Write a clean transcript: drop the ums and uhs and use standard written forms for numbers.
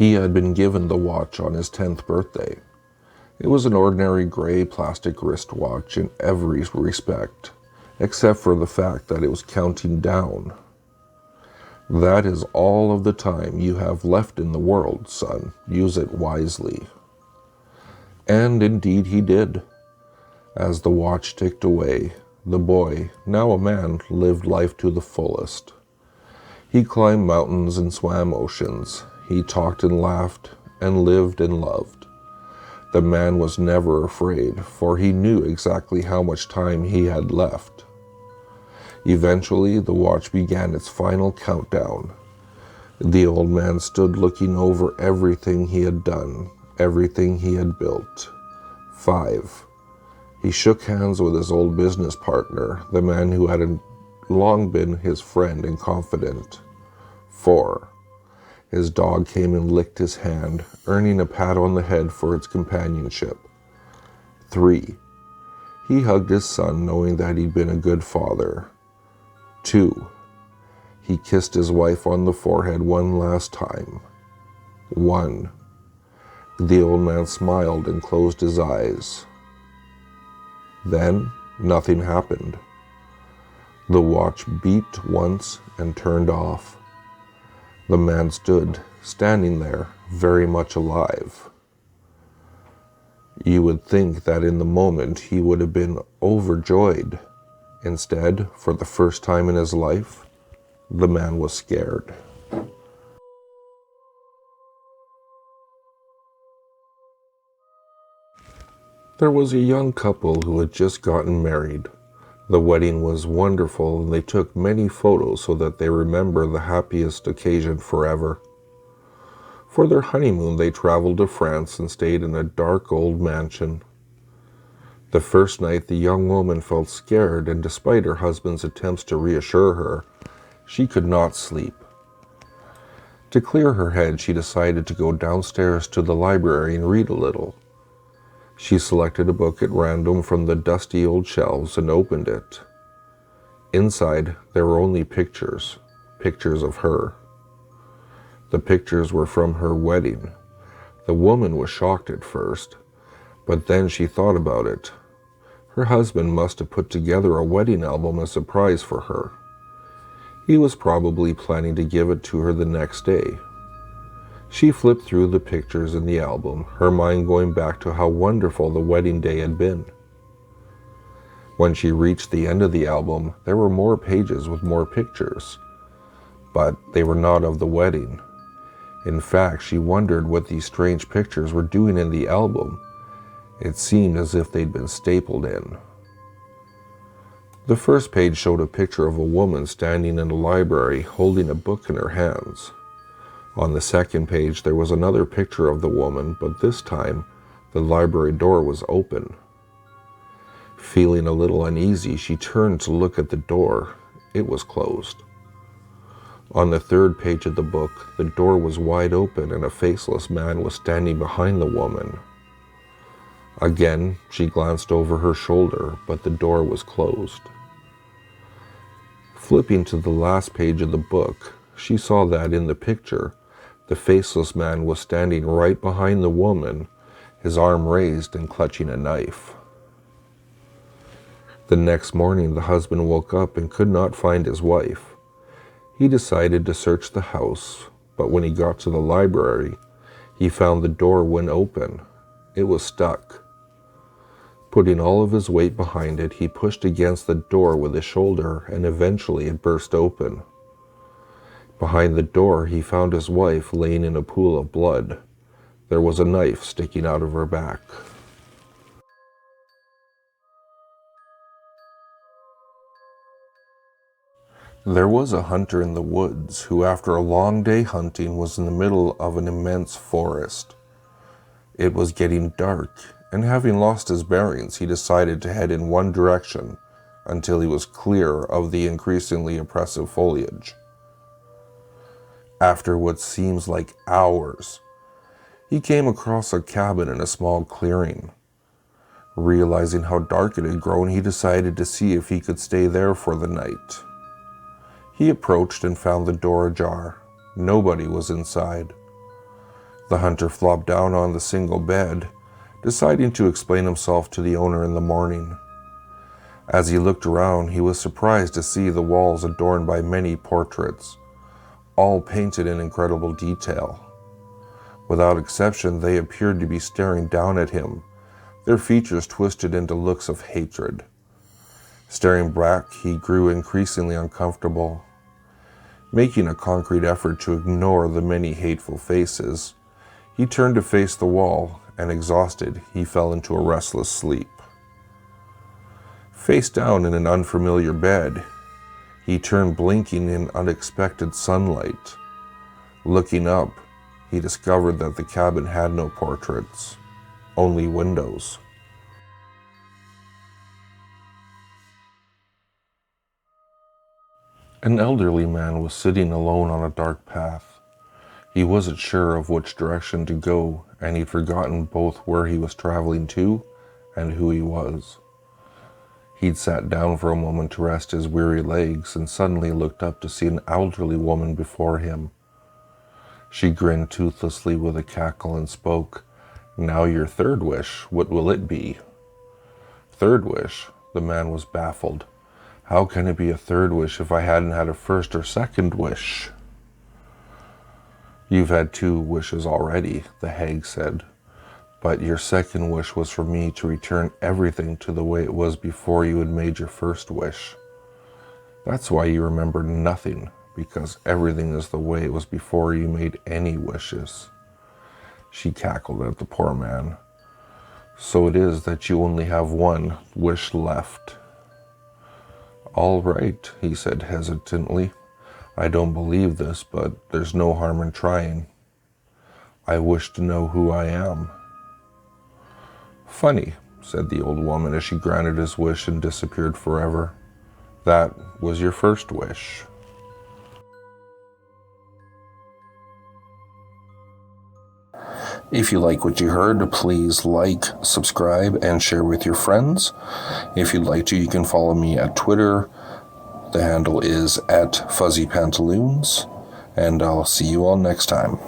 He had been given the watch on his 10th birthday. It was an ordinary gray plastic wristwatch in every respect, except for the fact that it was counting down. "That is all of the time you have left in the world, son. Use it wisely." And indeed he did. As the watch ticked away, the boy, now a man, lived life to the fullest. He climbed mountains and swam oceans. He talked and laughed and lived and loved. The man was never afraid, for he knew exactly how much time he had left. Eventually, the watch began its final countdown. The old man stood looking over everything he had done, everything he had built. 5. He shook hands with his old business partner, the man who had long been his friend and confidant. 4. His dog came and licked his hand, earning a pat on the head for its companionship. 3. He hugged his son, knowing that he'd been a good father. 2. He kissed his wife on the forehead one last time. 1. The old man smiled and closed his eyes. Then nothing happened. The watch beeped once and turned off. The man stood, standing there, very much alive. You would think that in the moment he would have been overjoyed. Instead, for the first time in his life, the man was scared. There was a young couple who had just gotten married. The wedding was wonderful, and they took many photos so that they remember the happiest occasion forever. For their honeymoon, they traveled to France and stayed in a dark old mansion. The first night, the young woman felt scared, and despite her husband's attempts to reassure her, she could not sleep. To clear her head, she decided to go downstairs to the library and read a little. She selected a book at random from the dusty old shelves and opened it. Inside, there were only pictures of her. The pictures were from her wedding. The woman was shocked at first, but then she thought about it. Her husband must have put together a wedding album as a surprise for her. He was probably planning to give it to her the next day. She flipped through the pictures in the album, her mind going back to how wonderful the wedding day had been. When she reached the end of the album, there were more pages with more pictures, but they were not of the wedding. In fact, she wondered what these strange pictures were doing in the album. It seemed as if they'd been stapled in. The first page showed a picture of a woman standing in a library holding a book in her hands. On the second page, there was another picture of the woman, but this time, the library door was open. Feeling a little uneasy, she turned to look at the door. It was closed. On the third page of the book, the door was wide open and a faceless man was standing behind the woman. Again, she glanced over her shoulder, but the door was closed. Flipping to the last page of the book, she saw that in the picture, the faceless man was standing right behind the woman, his arm raised and clutching a knife. The next morning, the husband woke up and could not find his wife. He decided to search the house, but when he got to the library, he found the door wouldn't open. It was stuck. Putting all of his weight behind it, he pushed against the door with his shoulder, and eventually it burst open. Behind the door, he found his wife laying in a pool of blood. There was a knife sticking out of her back. There was a hunter in the woods who, after a long day hunting, was in the middle of an immense forest. It was getting dark, and having lost his bearings, he decided to head in one direction until he was clear of the increasingly oppressive foliage. After what seems like hours, he came across a cabin in a small clearing. Realizing how dark it had grown, he decided to see if he could stay there for the night. He approached and found the door ajar. Nobody was inside. The hunter flopped down on the single bed, deciding to explain himself to the owner in the morning. As he looked around, he was surprised to see the walls adorned by many portraits, all painted in incredible detail. Without exception, they appeared to be staring down at him, their features twisted into looks of hatred. Staring back, he grew increasingly uncomfortable. Making a concrete effort to ignore the many hateful faces, he turned to face the wall, and exhausted, he fell into a restless sleep. Face down in an unfamiliar bed, he turned blinking in unexpected sunlight. Looking up, he discovered that the cabin had no portraits, only windows. An elderly man was sitting alone on a dark path. He wasn't sure of which direction to go, and he'd forgotten both where he was traveling to and who he was. He'd sat down for a moment to rest his weary legs and suddenly looked up to see an elderly woman before him. She grinned toothlessly with a cackle and spoke, "Now your third wish, what will it be?" Third wish? The man was baffled. How can it be a third wish if I hadn't had a first or second wish? You've had 2 wishes already, the hag said. But your second wish was for me to return everything to the way it was before you had made your first wish. That's why you remember nothing, because everything is the way it was before you made any wishes. She cackled at the poor man. So it is that you only have 1 wish left. All right, he said hesitantly. I don't believe this, but there's no harm in trying. I wish to know who I am. Funny, said the old woman as she granted his wish and disappeared forever. That was your first wish. If you like what you heard, please like, subscribe, and share with your friends. If you'd like to, you can follow me at Twitter. The handle is @FuzzyPantaloons, and I'll see you all next time.